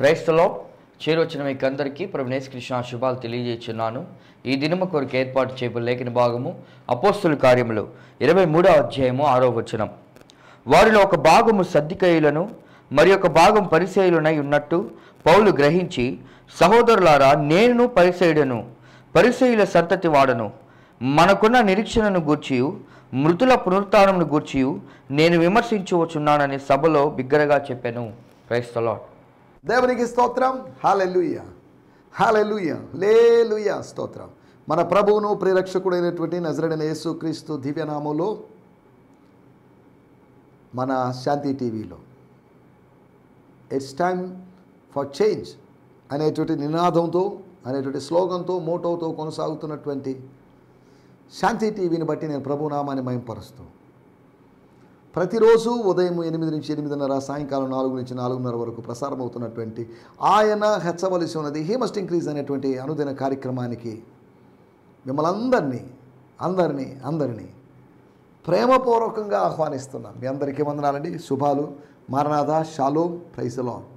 క్రైస్తలో చేరొచ్చిన మీకు అందరికీ ప్రభువైన యేసుక్రీస్తు శుభాలు తెలియజేస్తున్నాను. ఈ దినము కొరకు ఏర్పాటు చేయబడిన లేఖన భాగము అపోస్తలుల కార్యములు 23వ అధ్యాయము 6వ వచనం. వారిలో ఒక భాగము సద్దుకయ్యులను మరి ఒక భాగం పరిసయ్యులనై ఉన్నట్టు పౌలు గ్రహించి, సహోదరులారా, నేను పరిసయ్యుడను, పరిసయ్యుల సంతతి వాడను. మనకున్న నిరీక్షణను గూర్చియు మృతుల పునరుత్థానమును గూర్చియు నేను విమర్శించుచున్నానని సభలో బిగ్గరగా చెప్పాను. Praise the lord. దేవునికి స్తోత్రం. హల్లెలూయా, హల్లెలూయా, హల్లెలూయా, స్తోత్రం. మన ప్రభువును ప్రియరక్షకుడైనటువంటి నజరేయుడైన యేసుక్రీస్తు దివ్యనామములో మన శాంతి టీవీలో ఇట్స్ టైమ్ ఫర్ చేంజ్ అనేటువంటి నినాదంతో, అనేటువంటి స్లోగన్తో, మోటోతో కొనసాగుతున్నటువంటి శాంతి టీవీని బట్టి నేను ప్రభునామాన్ని మహిమపరుస్తూ ప్రతిరోజు ఉదయం 8 నుంచి 8:30, సాయంకాలం 4 నుంచి 4:30 వరకు ప్రసారం అవుతున్నటువంటి ఆయన హెచ్చవలసి ఉన్నది, హీ మస్ట్ ఇంక్రీజ్ అనేటువంటి అనుదిన కార్యక్రమానికి మిమ్మల్ని అందరినీ ప్రేమపూర్వకంగా ఆహ్వానిస్తున్నాం. మీ అందరికీ వందనాలండి, శుభాలు, మారనాథ, షాలోమ్, ప్రైజ్ ది లార్డ్.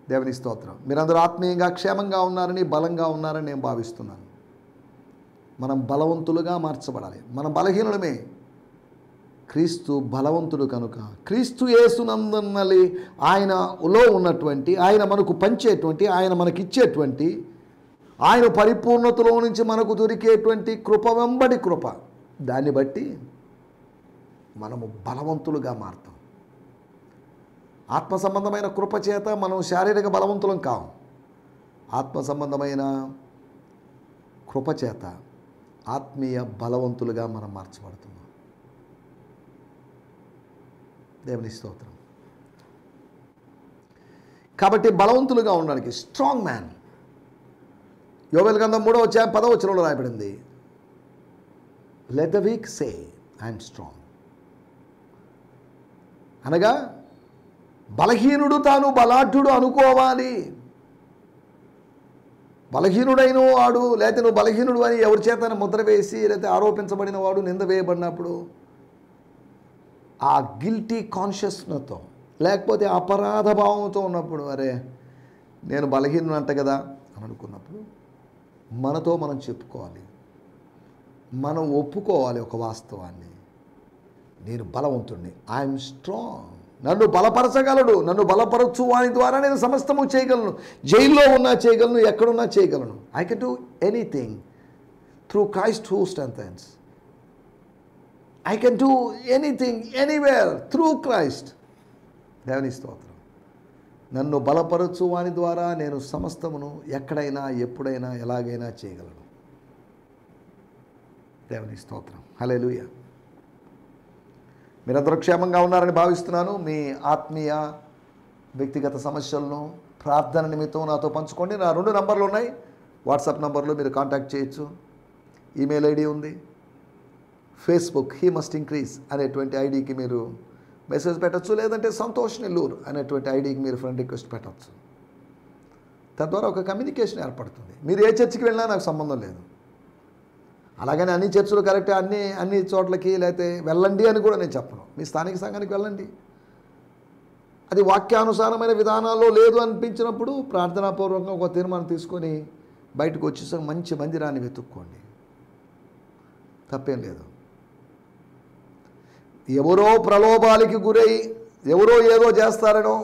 దేవుని స్తోత్రం. మీరందరూ ఆత్మీయంగా క్షేమంగా ఉన్నారని, బలంగా ఉన్నారని నేను భావిస్తున్నాను. మనం బలవంతులుగా మార్చబడాలి. మనం బలహీనులమే, క్రీస్తు బలవంతుడు కనుక క్రీస్తు యేసునందున్నలి ఆయనలో ఉన్నటువంటి, ఆయన మనకు పంచేటువంటి, ఆయన మనకిచ్చేటువంటి, ఆయన పరిపూర్ణతలో నుంచి మనకు దొరికేటువంటి కృప వెంబడి కృప, దాన్ని బట్టి మనము బలవంతులుగా మారుతాం. ఆత్మ సంబంధమైన కృప చేత మనం శారీరక బలవంతులం కాం. ఆత్మ సంబంధమైన కృప చేత ఆత్మీయ బలవంతులుగా మనం మార్చబడుతున్నాం. దేవుని స్తోత్రం. కాబట్టి బలవంతులుగా ఉండడానికి స్ట్రాంగ్ మ్యాన్, యోవేలు గ్రంథం 3వ అధ్యాయం 10వ వచనంలో రాయబడింది, let the week say I'm strong. అనగా బలహీనుడు తాను బలాఢ్యుడు అనుకోవాలి. బలహీనుడైన వాడు, లేకపోతే నువ్వు బలహీనుడు అని ఎవరి చేత ముద్ర వేసి, లేకపోతే ఆరోపించబడిన వాడు, నింద వేయబడినప్పుడు ఆ గిల్టీ కాన్షియస్నెస్తో, లేకపోతే అపరాధ భావంతో ఉన్నప్పుడు, అరే నేను బలహీనుడు అంట కదా అని అనుకున్నప్పుడు మనతో మనం చెప్పుకోవాలి, మనం ఒప్పుకోవాలి ఒక వాస్తవాన్ని, నేను బలవంతుడిని, ఐఎమ్ స్ట్రాంగ్, నన్ను బలపరచగలడు, నన్ను బలపరచు వాని ద్వారా నేను సమస్తము చేయగలను, జైల్లో ఉన్నా చేయగలను, ఎక్కడున్నా చేయగలను. I can do anything through Christ who strengthens. I can do anything, anywhere, through Christ. దేవుని స్తోత్రం. నన్ను బలపరచు వాని ద్వారా నేను సమస్తమును ఎక్కడైనా, ఎప్పుడైనా, ఎలాగైనా చేయగలను. దేవుని స్తోత్రం. హల్లెలూయా. మీరందరూ క్షేమంగా ఉన్నారని భావిస్తున్నాను. మీ ఆత్మీయ వ్యక్తిగత సమస్యలను ప్రార్థన నిమిత్తం నాతో పంచుకోండి. నా 2 నంబర్లు ఉన్నాయి. వాట్సాప్ నంబర్లో మీరు కాంటాక్ట్ చేయొచ్చు. ఈమెయిల్ ఐడి ఉంది. ఫేస్బుక్ హీ మస్ట్ ఇంక్రీజ్ అనేటువంటి ఐడికి మీరు మెసేజ్ పెట్టచ్చు, లేదంటే సంతోష్ నెల్లూరు అనేటువంటి ఐడికి మీరు ఫ్రెండ్ రిక్వెస్ట్ పెట్టచ్చు. తద్వారా ఒక కమ్యూనికేషన్ ఏర్పడుతుంది. మీరు ఏ చర్చికి వెళ్ళినా నాకు సంబంధం లేదు. అలాగని అన్ని చర్చిలు కరెక్ట్ అన్ని చోట్లకి లేకపోతే వెళ్ళండి అని కూడా నేను చెప్పను. మీ స్థానిక సంఘానికి వెళ్ళండి. అది వాక్యానుసారమైన విధానాల్లో లేదు అనిపించినప్పుడు ప్రార్థనాపూర్వకంగా ఒక తీర్మానం తీసుకొని బయటకు వచ్చేసాక మంచి మందిరాన్ని వెతుక్కోండి, తప్పేం లేదు. ఎవరో ప్రలోభాలకి గురై, ఎవరో ఏదో చేస్తారనో,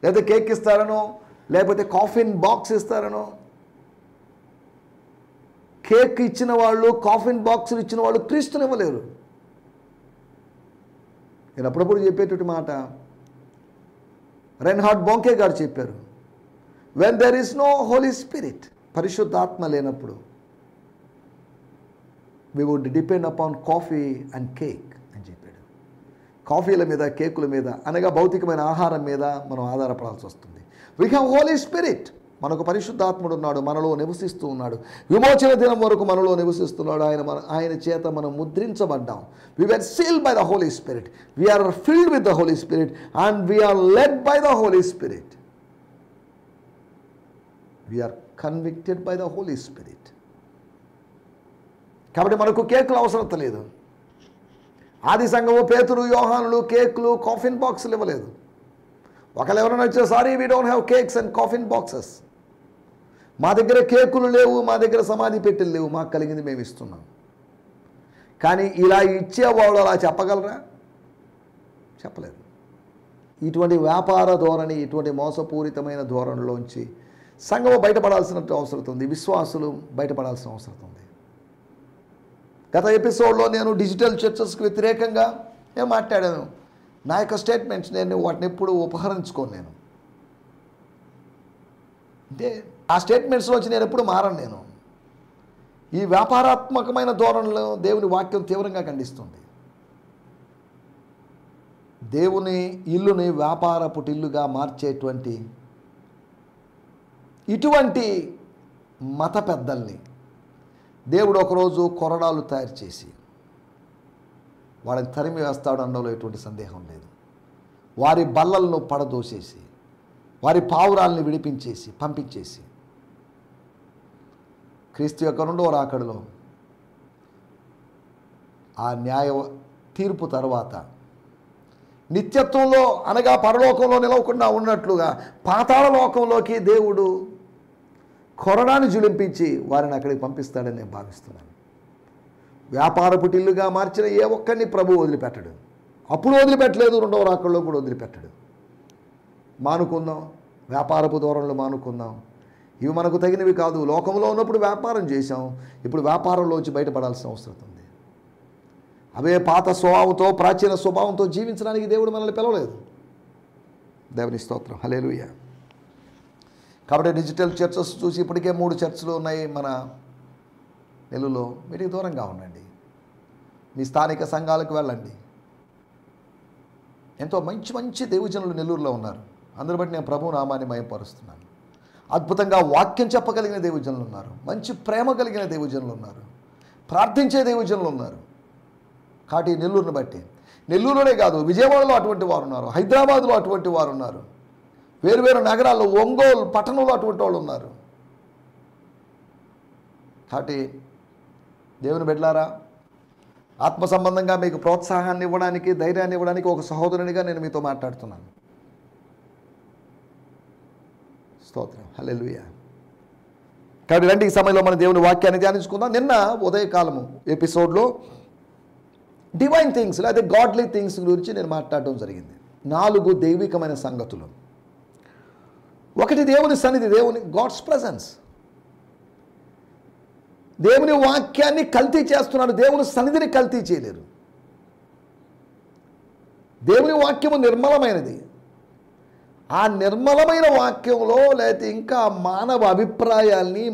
లేదా కేక్ ఇస్తారనో, లేకపోతే కాఫిన్ బాక్స్ ఇస్తారనో, కేక్ ఇచ్చిన వాళ్ళు, కాఫిన్ బాక్సులు ఇచ్చిన వాళ్ళు క్రీస్తుని ఇవ్వలేరు. నేను అప్పుడప్పుడు చెప్పేటువంటి మాట రెన్హార్డ్ బొంకే గారు చెప్పారు, when there is no holy spirit, పరిశుద్ధాత్మ లేనప్పుడు we would depend upon coffee and cake అని చెప్పాడు. కాఫీల మీద, కేకుల మీద, అనగా భౌతికమైన ఆహారం మీద మనం ఆధారపడాల్సి వస్తుంది. we have holy spirit, మనకు పరిశుద్ధాత్ముడు ఉన్నాడు, మనలో నివసిస్తూ ఉన్నాడు, విమోచన దినం వరకు మనలో నివసిస్తున్నాడు. ఆయన చేత మనం ముద్రించబడ్డాం. we were sealed by the holy spirit, we are filled with the holy spirit and we are led by the holy spirit, we are convicted by the holy spirit. కాబట్టి మనకు కేకులు అవసరం లేదు. ఆది సంఘము పేతురు, యోహానులు కేకులు, కాఫిన్ బాక్సులు ఇవ్వలేదు. ఒకళ్ళు ఎవరైనా వచ్చే, sorry we don't have cakes and coffin boxes, మా దగ్గర కేకులు లేవు, మా దగ్గర సమాధి పెట్టెలు లేవు, మాకు కలిగింది మేము ఇస్తున్నాం. కానీ ఇలా ఇచ్చేవాళ్ళు అలా చెప్పగలరా? చెప్పలేరు. ఇటువంటి వ్యాపార ధోరణి, ఇటువంటి మోసపూరితమైన ధోరణిలోంచి సంఘం బయటపడాల్సిన అవసరం ఉంది, విశ్వాసులు బయటపడాల్సిన అవసరం ఉంది. గత ఎపిసోడ్లో నేను డిజిటల్ చర్చెస్కి వ్యతిరేకంగా నేను మాట్లాడాను. నా యొక్క స్టేట్మెంట్స్ నేను వాటిని ఎప్పుడు ఉపహరించుకోను. నేను అంటే ఆ స్టేట్మెంట్స్లోంచి నేను ఎప్పుడు మారను. నేను ఈ వ్యాపారాత్మకమైన ధోరణిలో దేవుని వాక్యం తీవ్రంగా ఖండిస్తుంది. దేవుని ఇల్లుని వ్యాపారపు ఇల్లుగా మార్చేటువంటి ఇటువంటి మత పెద్దల్ని దేవుడు ఒకరోజు కొరడాలు తయారు చేసి వాళ్ళని తరిమి వేస్తాడు అనడంలో ఎటువంటి సందేహం లేదు. వారి బల్లలను పడదోసేసి, వారి పావురాల్ని విడిపించేసి పంపించేసి, క్రీస్తు యొక్క రెండవ రాకడలో ఆ న్యాయ తీర్పు తర్వాత నిత్యత్వంలో అనగా పరలోకంలో నిలవకుండా ఉన్నట్లుగా పాతాళ లోకంలోకి దేవుడు కొరడాన్ని జులింపించి వారిని అక్కడికి పంపిస్తాడని నేను భావిస్తున్నాను. వ్యాపారపు టిల్లుగా మార్చిన ఏ ఒక్కరిని ప్రభు వదిలిపెట్టడు. అప్పుడు వదిలిపెట్టలేదు, రెండవ రాకడలో కూడా వదిలిపెట్టడు. మానుకుందాం, వ్యాపారపు ధోరణులు మానుకుందాం. ఇవి మనకు తగినవి కాదు. లోకంలో ఉన్నప్పుడు వ్యాపారం చేశాం, ఇప్పుడు వ్యాపారంలోంచి బయటపడాల్సిన అవసరం ఉంది. అవే పాత స్వభావంతో, ప్రాచీన స్వభావంతో జీవించడానికి దేవుడు మనల్ని పిలవలేదు. దేవుని స్తోత్రం, హల్లెలూయా. కాబట్టి డిజిటల్ చర్చెస్ చూసి ఇప్పటికే 3 చర్చిలు ఉన్నాయి మన నెల్లూరులో. వీటికి దూరంగా ఉండండి. మీ స్థానిక సంఘాలకు వెళ్ళండి. ఎంతో మంచి మంచి దేవజనులు నెల్లూరులో ఉన్నారు. అందరి బట్టి నేను ప్రభు నామాన్ని మహిమపరుస్తున్నాను. అద్భుతంగా వాక్యం చెప్పగలిగిన దేవజనులు ఉన్నారు, మంచి ప్రేమ కలిగిన దేవజనులు ఉన్నారు, ప్రార్థించే దేవజనులు ఉన్నారు. కాబట్టి నెల్లూరుని బట్టి, నెల్లూరులోనే కాదు విజయవాడలో అటువంటి వారు ఉన్నారు, హైదరాబాద్లో అటువంటి వారు ఉన్నారు, వేరువేరు నగరాల్లో, ఒంగోలు పట్టణంలో అటువంటి వాళ్ళు ఉన్నారు. కాబట్టి దేవుని బిడ్డలారా, ఆత్మ సంబంధంగా మీకు ప్రోత్సాహాన్ని ఇవ్వడానికి, ధైర్యాన్ని ఇవ్వడానికి ఒక సహోదరునిగా నేను మీతో మాట్లాడుతున్నాను. స్తోత్రం, హల్లెలూయా. కాబట్టి రండి, ఈ సమయంలో మన దేవుని వాక్యాన్ని ధ్యానించుకుందాం. నిన్న ఉదయకాలము ఎపిసోడ్లో డివైన్ థింగ్స్ లేదా గాడ్లీ థింగ్స్ గురించి నేను మాట్లాడడం జరిగింది. 4 దైవికమైన సంగతులు. ఒకటి దేవుని సన్నిధి, దేవుని గాడ్స్ ప్రెజెన్స్. దేవుని వాక్యాన్ని కల్తీ చేస్తున్నారు, దేవుని సన్నిధిని కల్తీ చేయలేరు. దేవుని వాక్యము నిర్మలమైనది. ఆ నిర్మలమైన వాక్యంలో లేకపోతే ఇంకా మానవ అభిప్రాయాల్ని,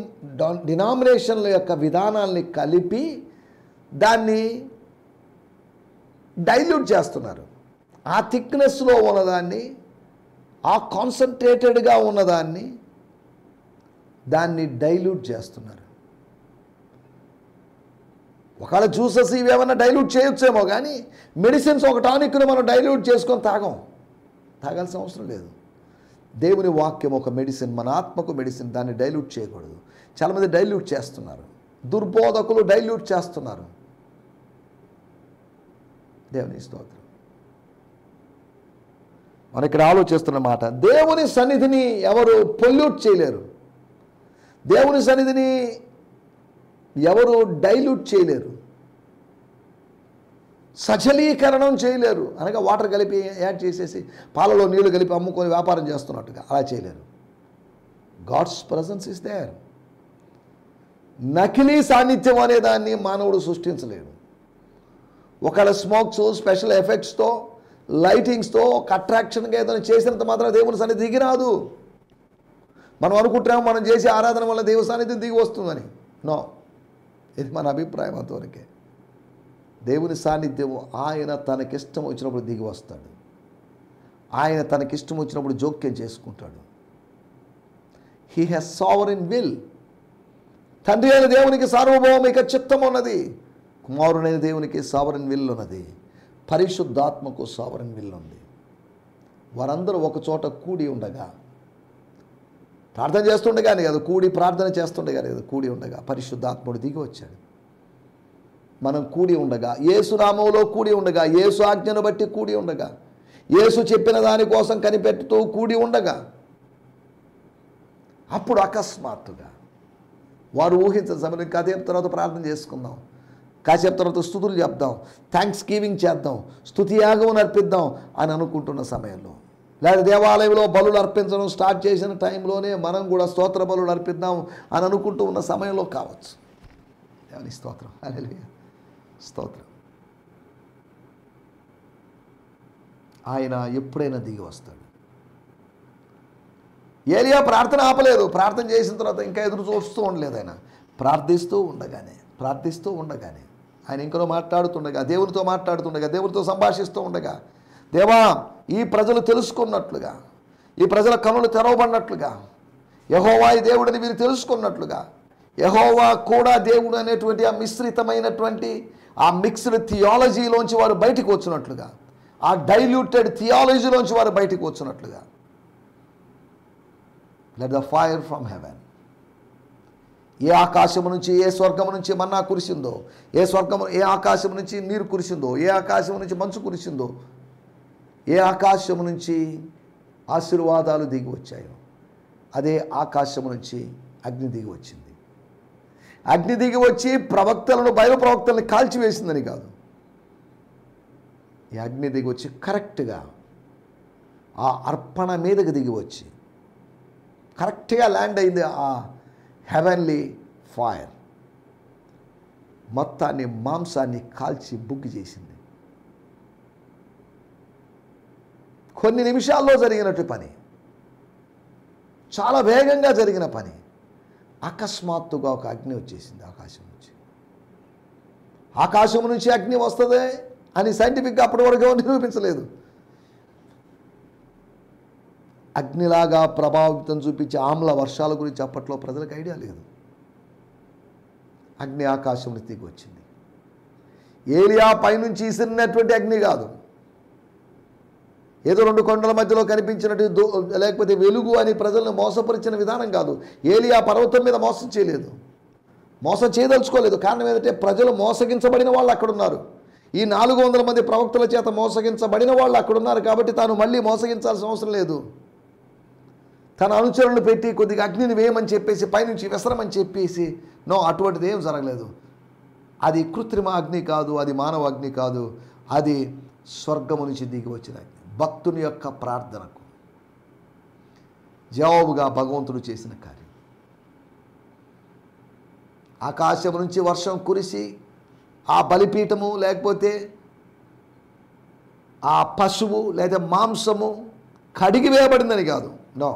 డినామినేషన్ల యొక్క విధానాల్ని కలిపి దాన్ని డైల్యూట్ చేస్తున్నారు. ఆ థిక్నెస్లో ఉన్నదాన్ని, ఆ కాన్సన్ట్రేటెడ్గా ఉన్నదాన్ని దాన్ని డైల్యూట్ చేస్తున్నారు. ఒకవేళ జ్యూసెస్ ఇవేమన్నా డైల్యూట్ చేయొచ్చేమో, కానీ మెడిసిన్స్ ఒక టానిక్ను మనం డైల్యూట్ చేసుకొని తాగాల్సిన అవసరం లేదు. దేవుని వాక్యం ఒక మెడిసిన్, మన ఆత్మకు మెడిసిన్. దాన్ని డైల్యూట్ చేయకూడదు. చాలామంది డైల్యూట్ చేస్తున్నారు, దుర్బోధకులు డైల్యూట్ చేస్తున్నారు. దేవుని స్తోత్రం. మన ఇక్కడ ఆలోచిస్తున్న మాట, దేవుని సన్నిధిని ఎవరు పొల్యూట్ చేయలేరు, దేవుని సన్నిధిని ఎవరు డైల్యూట్ చేయలేరు, సజలీకరణం చేయలేరు. అనగా వాటర్ కలిపి యాడ్ చేసేసి పాలలో నీళ్లు కలిపి అమ్ముకొని వ్యాపారం చేస్తున్నట్టుగా అలా చేయలేరు. God's presence is there. నకిలీ సాన్నిధ్యం అనే దాన్ని మానవుడు సృష్టించలేడు. ఒకవేళ స్మోక్స్, స్పెషల్ ఎఫెక్ట్స్తో, లైటింగ్స్తో ఒక అట్రాక్షన్గా ఏదైనా చేసినంత మాత్రం దేవుని సన్నిధి దిగి రాదు. మనం అనుకుంటాము మనం చేసే ఆరాధన వల్ల దేవుని సన్నిధి దిగి వస్తుందని. నో, ఇది మన అభిప్రాయం అంతవరకే. దేవుని సాన్నిధ్యము ఆయన తనకిష్టం వచ్చినప్పుడు దిగి వస్తాడు. ఆయన తనకిష్టం వచ్చినప్పుడు జోక్యం చేసుకుంటాడు. He has sovereign will. తండ్రి అయిన దేవునికి సార్వభౌమిక చిత్తం ఉన్నది, కుమారుడైన దేవునికి సావరెన్ విల్ ఉన్నది, పరిశుద్ధాత్మకు సావరెన్ విల్ ఉంది. వారందరూ ఒక చోట కూడి ఉండగా, ప్రార్థన చేస్తుండగానే కాదు, కూడి ప్రార్థన చేస్తుండగానే కాదు, కూడి ఉండగా పరిశుద్ధాత్ముడు దిగి వచ్చాడు. మనం కూడి ఉండగా, యేసు నామములో కూడి ఉండగా, యేసు ఆజ్ఞను బట్టి కూడి ఉండగా, యేసు చెప్పిన దానికోసం కనిపెట్టుతూ కూడి ఉండగా అప్పుడు అకస్మాత్తుగా వారు ఊహించిన సమయం కాసేపు తర్వాత ప్రార్థన చేసుకుందాం, కాసేపు తర్వాత స్తుతులు చెప్దాం, థ్యాంక్స్ గివింగ్ చేద్దాం, స్తుతి యాగం అర్పిద్దాం అని అనుకుంటున్న సమయంలో, లేదా దేవాలయంలో బలులు అర్పించడం స్టార్ట్ చేసిన టైంలోనే మనం కూడా స్తోత్ర బలులు అర్పిద్దాం అని అనుకుంటూ ఉన్న సమయంలో కావచ్చు. దేవుని స్తోత్రం, హల్లెలూయా, స్తోత్రం. ఆయన ఎప్పుడైనా దిగి వస్తాడు. ఏలియా ప్రార్థన ఆపలేదు. ప్రార్థన చేసిన తర్వాత ఇంకా ఎదురు చూస్తూ ఉండలేదు. ఆయన ప్రార్థిస్తూ ఉండగానే ఆయన ఇంకనో మాట్లాడుతుండగా, దేవునితో మాట్లాడుతుండగా, దేవునితో సంభాషిస్తూ ఉండగా, దేవా ఈ ప్రజలు తెలుసుకున్నట్లుగా, ఈ ప్రజల కనులు తెరవబడినట్లుగా, యెహోవా ఈ దేవుడని వీరు తెలుసుకున్నట్లుగా, యెహోవా కూడా దేవుడు అనేటువంటి ఆ మిశ్రితమైనటువంటి ఆ మిక్స్డ్ థియాలజీలోంచి వారు బయటికి వచ్చినట్లుగా, ఆ డైల్యూటెడ్ థియాలజీలోంచి వారు బయటికి వచ్చినట్లుగా, let the fire from heaven, ఏ ఆకాశము నుంచి, ఏ స్వర్గము నుంచి మన్నా కురిసిందో, ఏ ఆకాశము నుంచి నీరు కురిసిందో, ఏ ఆకాశము నుంచి మంచు కురిసిందో, ఏ ఆకాశము నుంచి ఆశీర్వాదాలు దిగి వచ్చాయో, అదే ఆకాశము నుంచి అగ్ని దిగి వచ్చింది. అగ్ని దిగి వచ్చి ప్రవక్తలను, బయలు ప్రవక్తలను కాల్చివేసిందని కాదు, ఈ అగ్ని దిగి వచ్చి కరెక్ట్గా ఆ అర్పణ మీదకి దిగి వచ్చి కరెక్ట్గా ల్యాండ్ అయింది. ఆ హెవెన్లీ ఫైర్ మొత్తాన్ని, మాంసాన్ని కాల్చి బుగ్గి చేసింది. కొన్ని నిమిషాల్లో జరిగినట్టు పని, చాలా వేగంగా జరిగిన పని. అకస్మాత్తుగా ఒక అగ్ని వచ్చేసింది ఆకాశం నుంచి. ఆకాశం నుంచి అగ్ని వస్తుంది అని సైంటిఫిక్గా అప్పటి వరకు నిరూపించలేదు. అగ్నిలాగా ప్రభావితం చూపించే ఆమ్ల వర్షాల గురించి అప్పట్లో ప్రజలకు ఐడియా లేదు. అగ్ని ఆకాశం నుంచి దిగి వచ్చింది. ఏలియా పైనుంచి ఇసిరినటువంటి అగ్ని కాదు, ఏదో రెండు కొండల మధ్యలో కనిపించినట్టు లేకపోతే వెలుగు అని ప్రజలను మోసపరిచిన విధానం కాదు. ఏలియా పర్వతం మీద మోసం చేయలేదు, మోసం చేయదలుచుకోలేదు. కారణం ఏంటంటే ప్రజలు మోసగించబడిన వాళ్ళు అక్కడున్నారు. ఈ 400 మంది ప్రవక్తల చేత మోసగించబడిన వాళ్ళు అక్కడున్నారు. కాబట్టి తాను మళ్ళీ మోసగించాల్సిన అవసరం లేదు. తన అనుచరులను పెట్టి కొద్దిగా అగ్నిని వేయమని చెప్పేసి, పైనుంచి విసరమని చెప్పేసి, నో, అటువంటిది ఏం జరగలేదు. అది కృత్రిమ అగ్ని కాదు, అది మానవ అగ్ని కాదు, అది స్వర్గము నుంచి దిగి వచ్చిన అగ్ని. భక్తుని యొక్క ప్రార్థనకు జవాబుగా భగవంతుడు చేసిన కార్యం. ఆకాశం నుంచి వర్షం కురిసి ఆ బలిపీఠము, లేకపోతే ఆ పశువు లేదా మాంసము కడిగి వేయబడిందని కాదు, నో,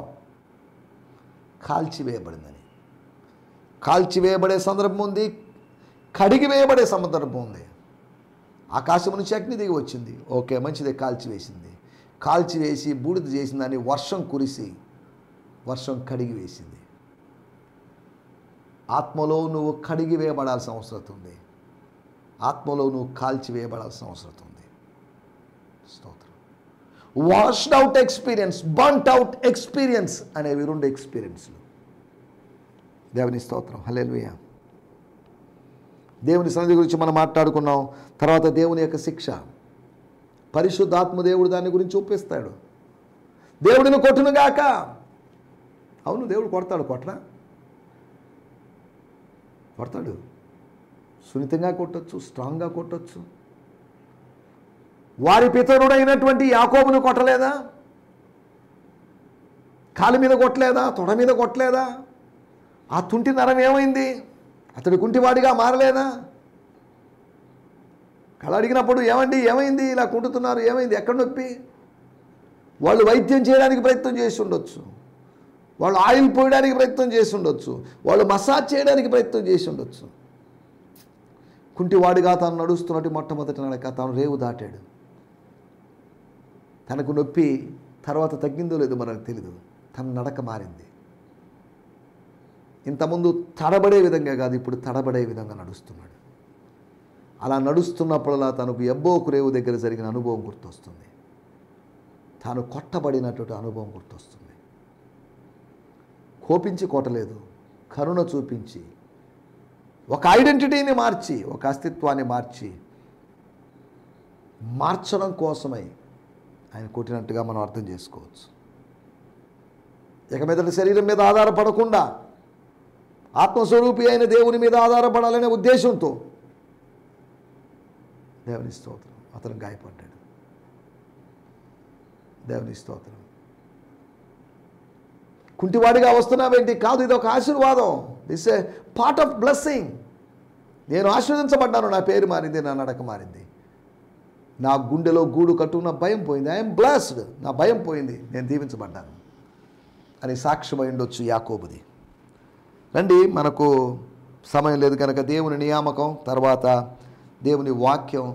కాల్చివేయబడిందని. కాల్చివేయబడే సందర్భం ఉంది, కడిగి వేయబడే సందర్భం ఉంది. ఆకాశం నుంచి అగ్ని దిగి వచ్చింది, ఓకే, మంచిదే, కాల్చివేసింది. కాల్చివేసి బూడిద చేసిందని వర్షం కురిసి వర్షం కడిగి వేసింది. ఆత్మలో నువ్వు కడిగి వేయబడాల్సిన అవసరం ఉంది, ఆత్మలో నువ్వు కాల్చివేయబడాల్సిన అవసరం ఉంది. స్తోత్రం. Washed out experience, burnt out experience అనేవి 2 ఎక్స్పీరియన్స్లు. దేవుని స్తోత్రం, హల్లెలూయా. దేవుని సన్నిధి గురించి మనం మాట్లాడుకున్నాం. తర్వాత దేవుని యొక్క శిక్ష, పరిశుద్ధాత్మ దేవుడు దాని గురించి ఒప్పిస్తాడు. దేవుడిని కొట్టునుగాక. అవును, దేవుడు కొడతాడు, కొడతాడు. సున్నితంగా కొట్టచ్చు, స్ట్రాంగ్గా కొట్టచ్చు. వారి పితరుడైనటువంటి యాకోబును కొట్టలేదా? కాలు మీద కొట్టలేదా? తొడ మీద కొట్టలేదా? ఆ తుంటి నరం ఏమైంది? అతడు కుంటివాడిగా మారలేదా? కళ అడిగినప్పుడు ఏమైంది ఇలా కుంటున్నారు, ఏమైంది, ఎక్కడ నొప్పి? వాళ్ళు వైద్యం చేయడానికి ప్రయత్నం చేసి ఉండొచ్చు, వాళ్ళు ఆయిల్ పోయడానికి ప్రయత్నం చేసి ఉండొచ్చు, వాళ్ళు మసాజ్ చేయడానికి ప్రయత్నం చేసి ఉండొచ్చు. కుంటివాడిగా తాను నడుస్తున్నట్టు మొట్టమొదటి నడక తాను రేవు దాటాడు. తనకు నొప్పి తర్వాత తగ్గిందో లేదో మనకు తెలీదు, తన నడక మారింది. ఇంతకుముందు తడబడే విధంగా కాదు, ఇప్పుడు తడబడే విధంగా నడుస్తున్నాడు. అలా నడుస్తున్నప్పుడల్లా తనకు ఎబ్బోకు రేవు దగ్గర జరిగిన అనుభవం గుర్తొస్తుంది, తాను కొట్టబడినటువంటి అనుభవం గుర్తొస్తుంది. కోపించి కొట్టలేదు, కరుణ చూపించి, ఒక ఐడెంటిటీని మార్చి, ఒక అస్తిత్వాన్ని మార్చడం కోసమై ఆయన కొట్టినట్టుగా మనం అర్థం చేసుకోవచ్చు. ఇక మీదట శరీరం మీద ఆధారపడకుండా ఆత్మస్వరూపి అయిన దేవుని మీద ఆధారపడాలనే ఉద్దేశంతో దేవుని స్తోత్రం అతను గాయపడ్డాడు. దేవుని స్తోత్రం. కుంటివాడిగా వస్తున్నావేంటి? కాదు, ఇది ఒక ఆశీర్వాదం. This A part of blessing. నేను ఆశీర్వదించబడ్డాను, నా పేరు మారింది, నా నడక మారింది, నా గుండెలో గూడు కట్టుకున్న భయం పోయింది. ఐఎమ్ బ్లెస్డ్, నా భయం పోయింది, నేను దీవించబడ్డాను అని సాక్ష్యమై ఉండొచ్చు యాకోబుది. రండి, మనకు సమయం లేదు కనుక దేవుని నియామకం తర్వాత దేవుని వాక్యం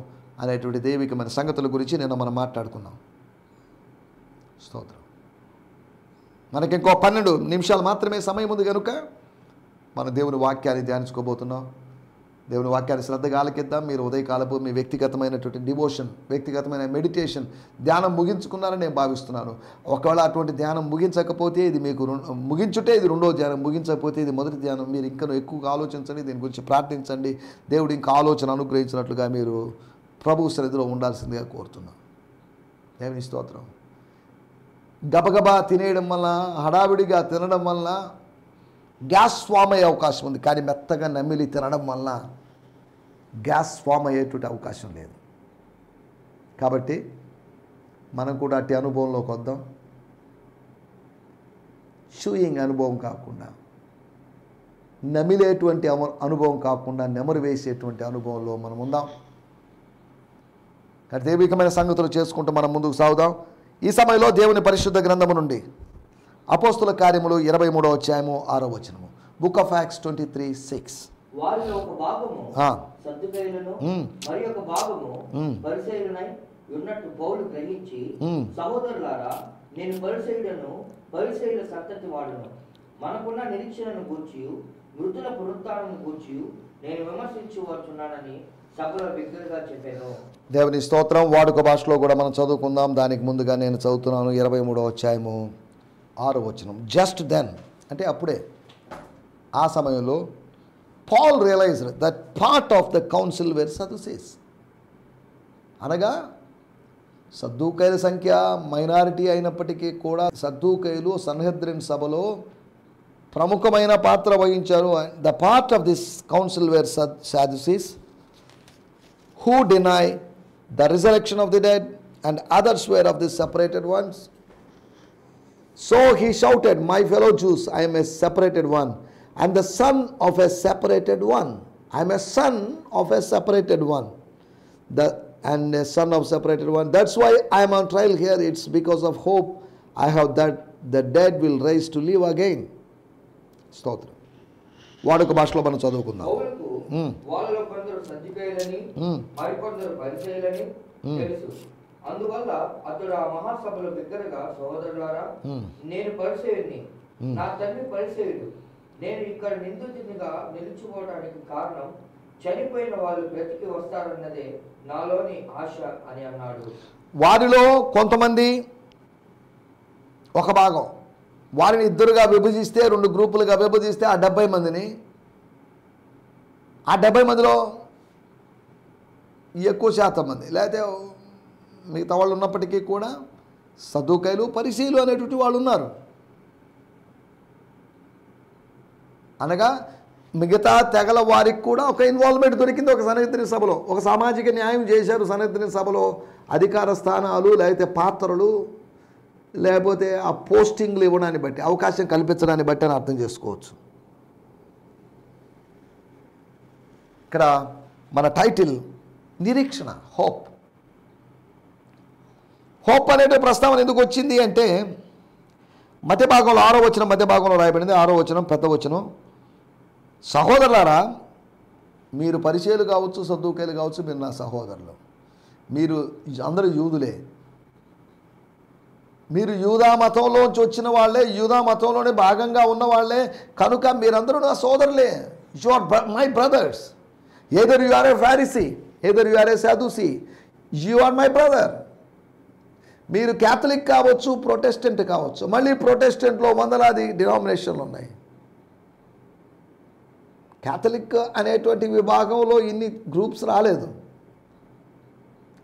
అనేటువంటి దైవికమైన సంగతుల గురించి నిన్న మనం మాట్లాడుకున్నాం. స్తోత్రం. మనకి ఇంకో 12 నిమిషాలు మాత్రమే సమయం ఉంది కనుక మనం దేవుని వాక్యాన్ని ధ్యానించుకోబోతున్నాం. దేవుని వాక్యాన్ని శ్రద్ధగా ఆలకిద్దాం. మీరు ఉదయకాలపు మీ వ్యక్తిగతమైనటువంటి డివోషన్, వ్యక్తిగతమైన మెడిటేషన్ ధ్యానం ముగించుకున్నారని నేను భావిస్తున్నాను. ఒకవేళ అటువంటి ధ్యానం ముగించకపోతే ఇది మీకు ముగించుటే ఇది రెండో ధ్యానం, ముగించకపోతే ఇది మొదటి ధ్యానం. మీరు ఇంకా ఎక్కువగా ఆలోచించండి, దీని గురించి ప్రార్థించండి. దేవుడు ఇంకా ఆలోచన అనుగ్రహించినట్లుగా మీరు ప్రభు సన్నిధిలో ఉండాల్సిందిగా కోరుతున్నాం. దేవుని స్తోత్రం. గబగబా తినేయడం వల్ల, హడావిడిగా తినడం వల్ల గ్యాస్ ఫామ్ అయ్యే అవకాశం ఉంది. కానీ మెత్తగా నమిలి తినడం వల్ల గ్యాస్ ఫామ్ అయ్యేటువంటి అవకాశం లేదు. కాబట్టి మనం కూడా అట్టి అనుభవంలోకి వద్దాం. షూయింగ్ అనుభవం కాకుండా, నమిలేటువంటి అనుభవం కాకుండా, నెమరు వేసేటువంటి అనుభవంలో మనం ఉందాం. కాబట్టి దైవికమైన సంగతులు చేసుకుంటూ మనం ముందుకు సాగుదాం. ఈ సమయంలో దేవుని పరిశుద్ధ గ్రంథము నుండి అపోస్తుల కార్యములు 23వ అధ్యాయము 6వ వచనము. Book of acts 23:6. వారిలో ఒక భాగము సద్దుకైలను మరి ఒక భాగము పరిసయ్యులనై ఉన్నట్టు పౌలు గ్రహించి, సహోదరులారా, నేను పరిసయ్యుడను, పరిసయ్యుల సంతతి వాడును, మనకున్న నిరీక్షణను గూర్చి, మృతుల పునరుత్థానమును గూర్చి నేను విమర్శించువచ్చున్నానని సభలో బిగ్గరగా చెప్పాను. దేవుని స్తోత్రం. వాడుక భాషలో కూడా మనం చదువుకుందాం. దానికి ముందుగా నేను చదువుతున్నాను 23వ అధ్యాయము 6వ వచనం. జస్ట్ దెన్, అంటే అప్పుడే, ఆ సమయంలో Paul realised that part of the council were Sadducees. అనగా సద్దూకైల సంఖ్య మైనారిటీ అయినప్పటికీ కూడా సద్దూకైలు సన్హెద్రిన్ సభలో ప్రముఖమైన పాత్ర వహించారు. The part of this council were Sadducees who deny the resurrection of the dead, and others were of the separated ones. So he shouted, my fellow Jews, I am a separated one, and the son of a separated one. I am a son of a separated one, and a son of separated one. That's why I am on trial here. It's because of hope I have that the dead will rise to live again. స్తోత్రం. వాడుక భాషలో మనం చదువుకుందాం. వాళ్ళలో కొందరు సద్దుకైలని మరికొందరు పరిసయ్యులని తెలుసు. అందువల్ల అతడు ఆ మహాసభలో బిగ్గరగా, సహోదరులారా, నేను పరిసయ్యుని, నా తండ్రి పరిసయ్యుడు, నేను ఇక్కడ నిందితునిగా నిలిచిపోవడానికి కారణం చనిపోయిన వాళ్ళు బ్రతికి వస్తారన్నదే నాలోని ఆశ అని అన్నాడు. వారిలో కొంతమంది, ఒక భాగం, వారిని ఇద్దరుగా విభజిస్తే, 2 గ్రూపులుగా విభజిస్తే ఆ 70 మందిని, ఆ 70 మందిలో ఎక్కువ శాతం మంది, లేకపోతే మిగతా వాళ్ళు ఉన్నప్పటికీ కూడా సద్దూకైలు, పరిసయ్యులు అనేటువంటి వాళ్ళు ఉన్నారు. అనగా మిగతా తెగల వారికి కూడా ఒక ఇన్వాల్వ్మెంట్ దొరికింది. ఒక సన్హెద్రిన్ సభలో ఒక సామాజిక న్యాయం చేశారు. సన్హెద్రిన్ సభలో అధికార స్థానాలు, లేకపోతే పాత్రలు, లేకపోతే ఆ పోస్టింగ్లు ఇవ్వడాన్ని బట్టి, అవకాశం కల్పించడాన్ని బట్టి అని అర్థం చేసుకోవచ్చు. ఇక్కడ మన టైటిల్ నిరీక్షణ, హోప్. హోప్ అనే ప్రస్తావన ఎందుకు వచ్చింది అంటే, మధ్య భాగంలో 6వ వచనం, మధ్య భాగంలో రాయబడింది 6వ వచనం, పెద్ద వచనం. సహోదరులారా, మీరు పరిచయాలు కావచ్చు, సద్దూకైలు కావచ్చు, మీరు నా సహోదరులు, మీరు అందరూ యూదులే, మీరు యూదా మతంలోంచి వచ్చిన వాళ్ళే, యూదా మతంలోనే భాగంగా ఉన్న వాళ్ళే, కనుక మీరందరూ నా సోదరులే. You are my brothers. either you are a Pharisee, either you are a Sadducee, you are my brother. మీరు క్యాథలిక్ కావచ్చు, ప్రొటెస్టెంట్ కావచ్చు. మళ్ళీ ప్రొటెస్టెంట్లో వందలాది డినామినేషన్లు ఉన్నాయి. క్యాథలిక్ అనేటువంటి విభాగంలో ఇన్ని గ్రూప్స్ రాలేదు.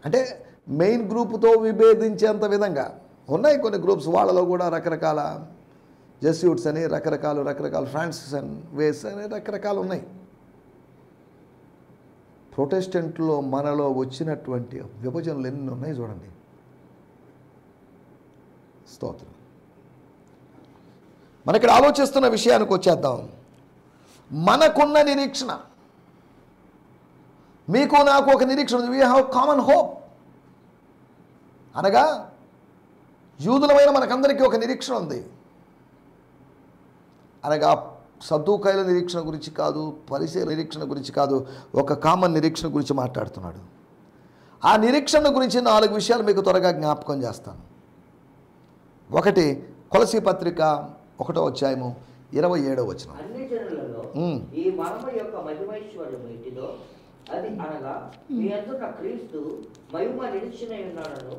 అంటే మెయిన్ గ్రూప్తో విభేదించేంత విధంగా ఉన్నాయి కొన్ని గ్రూప్స్. వాళ్ళలో కూడా రకరకాల జెస్యూట్స్ అని రకరకాల ఫ్రాన్సిస్ అండ్ వేస్ అని రకరకాలు ఉన్నాయి. ప్రొటెస్టెంట్లో మనలో వచ్చినటువంటి విభజనలు ఎన్ని ఉన్నాయి చూడండి. స్తోత్రం. మన ఇక్కడ ఆలోచిస్తున్న విషయానికి వచ్చేద్దాం. మనకున్న నిరీక్షణ, మీకు నాకు ఒక నిరీక్షణ ఉంది. We have common hope. అనగా యూదులమైన మనకందరికీ ఒక నిరీక్షణ ఉంది. అనగా సద్దూకాయల నిరీక్షణ గురించి కాదు, పరిసయ నిరీక్షణ గురించి కాదు, ఒక కామన్ నిరీక్షణ గురించి మాట్లాడుతున్నాడు. ఆ నిరీక్షణ గురించి 4 విషయాలు మీకు త్వరగా జ్ఞాపకం చేస్తాను. ఒకటి, కొలసీ పత్రిక 1వ అధ్యాయము 27వ వచనం. అన్ని జనులలో ఈ మర్మ యొక్క మహిమైశ్వర్యము ఇటిదో, అది అనగా మీ అందున్న క్రీస్తు మహిమ నిరీక్షణ ఉన్నాడను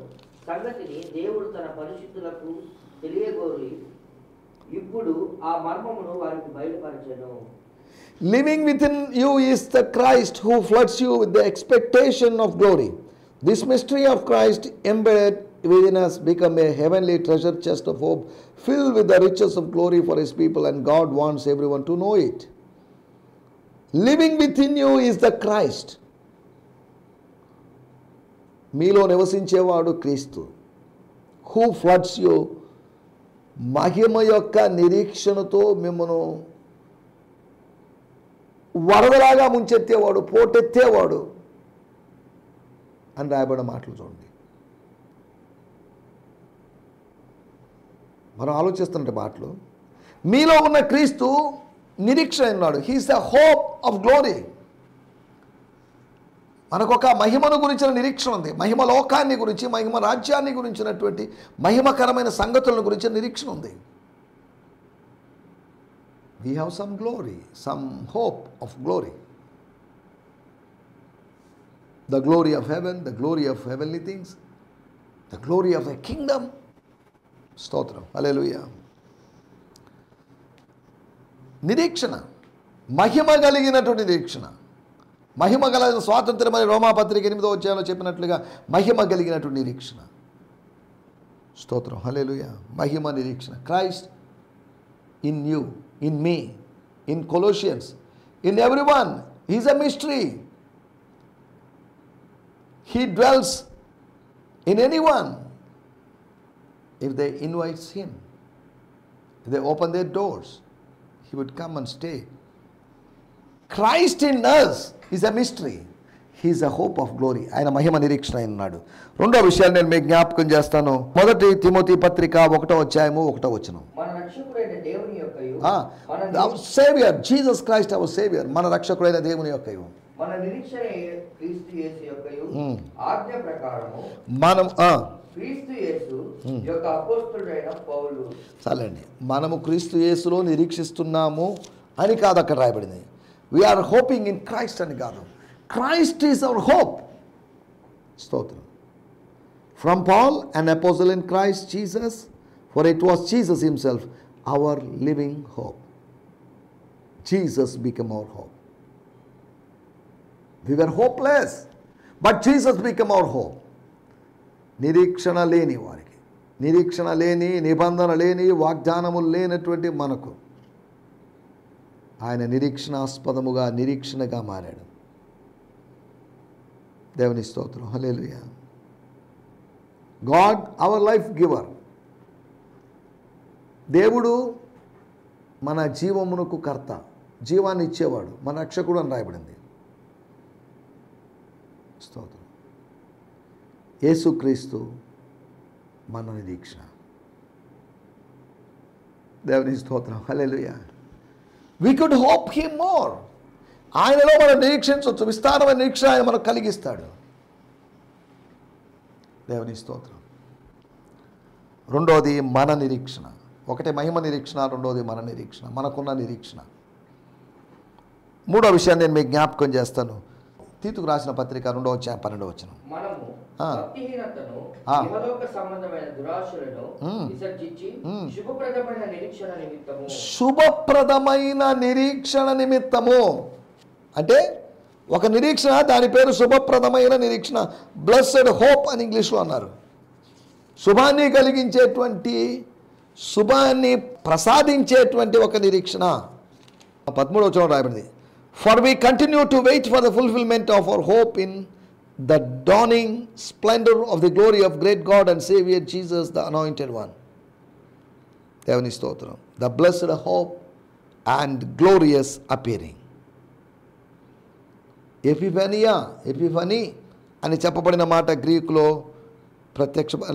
సంగతిని దేవుడు తన పరిశుద్ధులకు తెలియగోరి ఇప్పుడు ఆ మర్మమును వారికి బయలుపరచెను. Living within you is the Christ who floods you with the expectation of glory. This mystery of Christ embedded within us become a heavenly treasure chest of hope filled with the riches of glory for his people, and God wants everyone to know it. Living within you is the Christ. మీలో నివసించేవాడు క్రీస్తు. Who floods you, మహిమ యొక్క నిరీక్షణతో మిమ్మను వరదలాగా ముంచెత్తేవాడు, పోటెత్తేవాడు అని రాయబడిన మాటలు చూడండి. మనం ఆలోచిస్తున్న మాటలు, మీలో ఉన్న క్రీస్తు నిరీక్షణ ఉన్నాడు. He is the hope of glory. మనకొక మహిమను గురించిన నిరీక్షణ ఉంది. మహిమ లోకాన్ని గురించి, మహిమ రాజ్యాన్ని గురించినటువంటి మహిమకరమైన సంగతులను గురించిన నిరీక్షణ ఉంది. We have some glory, some hope of glory. The glory of haven, the glory of heavenly things, the glory of the Kingdom. స్తోత్రం, హల్లెలూయా. నిరీక్షణ, మహిమ కలిగినటువంటి నిరీక్షణ. మహిమ కలిగిన స్వాతంత్ర్యం అని రోమాపత్రిక 8వ అధ్యాయంలో చెప్పినట్లుగా మహిమ కలిగినటువంటి నిరీక్షణ. స్తోత్రం, హల్లెలూయా. మహిమ నిరీక్షణ. Christ in you, in me, in Colossians, in everyone. He is a mystery. He dwells in anyone if they invites him, if they open their doors, he would come and stay. Christ in us is a mystery. He is a hope of glory. ఆయన మహిమ నిరీక్షణ ఉన్నాడు. రెండో విషయాలు నేను మీకు జ్ఞాపకం చేస్తాను. 1 Timothy పత్రిక 1వ అధ్యాయము 1వ వచనం. మన రక్షకుడైన దేవుని యొక్కయు, our savior Jesus Christ, our savior, మన రక్షకుడైన దేవుని యొక్కయు, మన నిరీక్షణ క్రీస్తు యేసు యొక్కయు ఆజ్ఞ ప్రకారము మనం క్రీస్తు యేసు యొక్క అపోస్తలుడైన పౌలు. చాలండి. మనము క్రీస్తు యేసులో నిరీక్షిస్తున్నాము అని కాదు అక్కడ రాయబడింది. వీఆర్ హోపింగ్ ఇన్ క్రైస్ట్ అని కాదు. Christ is our hope. స్తోత్రం. From Paul an apostle in Christ Jesus, for it was Jesus himself our living hope. Jesus became our hope. We were hopeless, but Jesus became our hope. నిరీక్షణ లేని వారికి, నిరీక్షణ లేని, నిబంధన లేని, వాగ్దానములు లేనటువంటి మనకు ఆయన నిరీక్షణాస్పదముగా, నిరీక్షణగా మారాడు. దేవుని స్తోత్రం, hallelujah. God our life giver. దేవుడు మన జీవమునకు కర్త, జీవాన్ని ఇచ్చేవాడు, మన రక్షకుడు అని రాయబడింది. స్తోత్రం. యేసుక్రీస్తు మన నిరీక్షణ. దేవుని స్తోత్రం, hallelujah. We could hope him more. ఆయనలో మనం నిరీక్షించవచ్చు. విస్తారమైన నిరీక్షణ ఆయన మనకు కలిగిస్తాడు. దేవుని స్తోత్రం. రెండోది మన నిరీక్షణ. ఒకటి మహిమ నిరీక్షణ, రెండోది మన నిరీక్షణ, మనకున్న నిరీక్షణ. మూడో విషయాన్ని నేను మీకు జ్ఞాపకం చేస్తాను. తీతుకు రాసిన పత్రిక 2వ అధ్యాయం 12వ వచనం. మనము భక్తిహీనతను, ఇహలోక సంబంధమైన దురాశలను విసర్జించి శుభప్రదమైన నిరీక్షణ నిమిత్తము. శుభప్రదమైన నిరీక్షణ నిమిత్తము అంటే ఒక నిరీక్షణ, దాని పేరు శుభప్రదమైన నిరీక్షణ. బ్లెస్డ్ హోప్ అని ఇంగ్లీష్లో అన్నారు. శుభాన్ని కలిగించేటువంటి, శుభాన్ని ప్రసాదించేటువంటి ఒక నిరీక్షణ. 13వ వచనం రాయబడింది, for we continue to wait for the fulfilment of our hope in the dawning splendour of the glory of great God and saviour Jesus the anointed one. దేవుని స్తోత్రం. The blessed hope and glorious appearing. Epiphany అని చెప్పబడిన మాట గ్రీకులో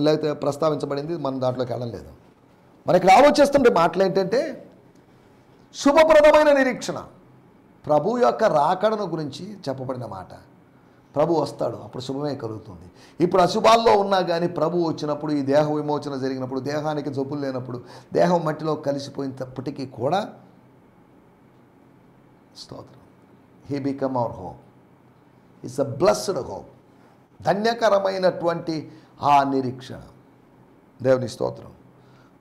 లేకపోతే ప్రస్తావించబడింది. మనం దాంట్లోకి వెళ్ళలేదు. మనకి ఆలోచిస్తుంటే మాటలు ఏంటంటే శుభప్రదమైన నిరీక్షణ, ప్రభు యొక్క రాకడను గురించి చెప్పబడిన మాట. ప్రభు వస్తాడు, అప్పుడు శుభమే కలుగుతుంది. ఇప్పుడు అశుభాల్లో ఉన్నా కానీ ప్రభు వచ్చినప్పుడు, ఈ దేహ విమోచన జరిగినప్పుడు, దేహానికి జబ్బులు లేనప్పుడు, దేహం మట్టిలో కలిసిపోయినప్పటికీ కూడా స్తోత్రం, he become our hope. It's a blessed hope. ధన్యకరమైనటువంటి ఆ నిరీక్షణ. దేవుని స్తోత్రం.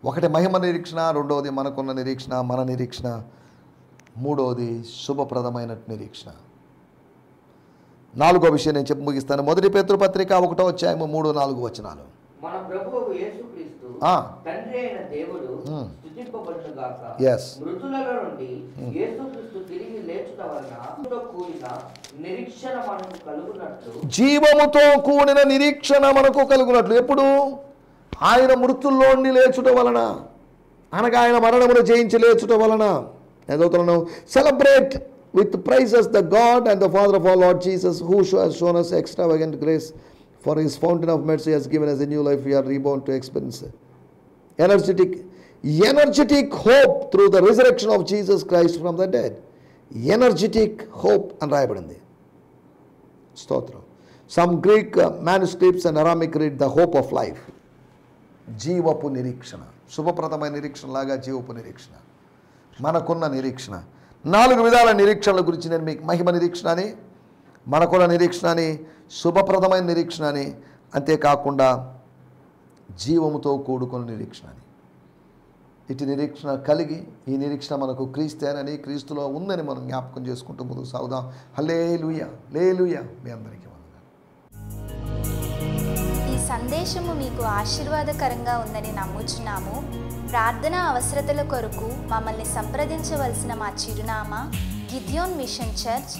ఒకటి మహిమ నిరీక్షణ, రెండవది మనకున్న నిరీక్షణ, మన నిరీక్షణ, మూడవది శుభప్రదమైన నిరీక్షణ. నాలుగో విషయం నేను చెప్పి ముగిస్తాను. 1 పేతురు పత్రిక 1వ అధ్యాయము 3-4 వచనాలు. మన ప్రభువు యేసుక్రీస్తు తండ్రి అయిన దేవుడు స్తుతింపబడును గాక. మృతులలో నుండి యేసుక్రీస్తు తిరిగి లేచుట వలన కూడిన నిరీక్షణ మనకు కలుగునట్లు, జీవముతో కూడిన నిరీక్షణ మనకు కలుగునట్లు. ఎప్పుడు? ఆయన మృతుల్లో నుండి లేచుట వలన, అనగా ఆయన మరణమును జయించి లేచుట వలన. చదువుతున్నాను, celebrate with praises the God and the Father of our Lord Jesus, who has shown us extravagant grace. For his fountain of mercy has given us a new life. We are reborn to experience energetic hope through the resurrection of Jesus Christ from the dead. Energetic hope and రాయబడింది. స్తోత్రం. Some Greek manuscripts and Aramaic read the hope of life. జీవపు నిరీక్షణ, శుభప్రదమైన నిరీక్షణ లాగా జీవపు నిరీక్షణ, మనకున్న నిరీక్షణ. 4 విధాల నిరీక్షణల గురించి నేను మీకు మహిమ నిరీక్షణ అని, మనకున్న నిరీక్షణ అని, శుభప్రదమైన నిరీక్షణ అని, అంతేకాకుండా జీవముతో కూడుకున్న నిరీక్షణ అని. ఇటు నిరీక్షణ కలిగి, ఈ నిరీక్షణ మనకు క్రీస్తేనని, క్రీస్తులో ఉందని మనం జ్ఞాపకం చేసుకుంటూ ముందుకు సాగుదాం. హల్లెలూయా, హల్లెలూయా. మీ అందరికీ ఈ సందేశము మీకు ఆశీర్వాదకరంగా ఉందని నమ్ముచున్నాము. ప్రార్థనా అవసరతల కొరకు మమ్మల్ని సంప్రదించవలసిన మా చిరునామా గిద్యోన్ మిషన్ చర్చ్,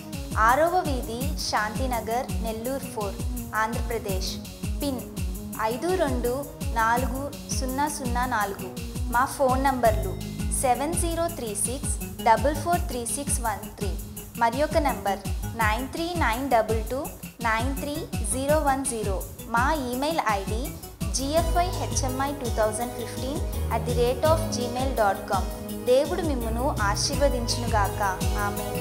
6వ వీధి, శాంతినగర్, నెల్లూరు 4, ఆంధ్రప్రదేశ్. పిన్ 524004. మా ఫోన్ నంబర్లు 7036443613 మరి ఒక నంబర్ 9392293010. మా ఈమెయిల్ ఐడి gfihmi2015@gmail.com. దేవుడు మిమ్మును ఆశీర్వదించునుగాక. ఆమేన్.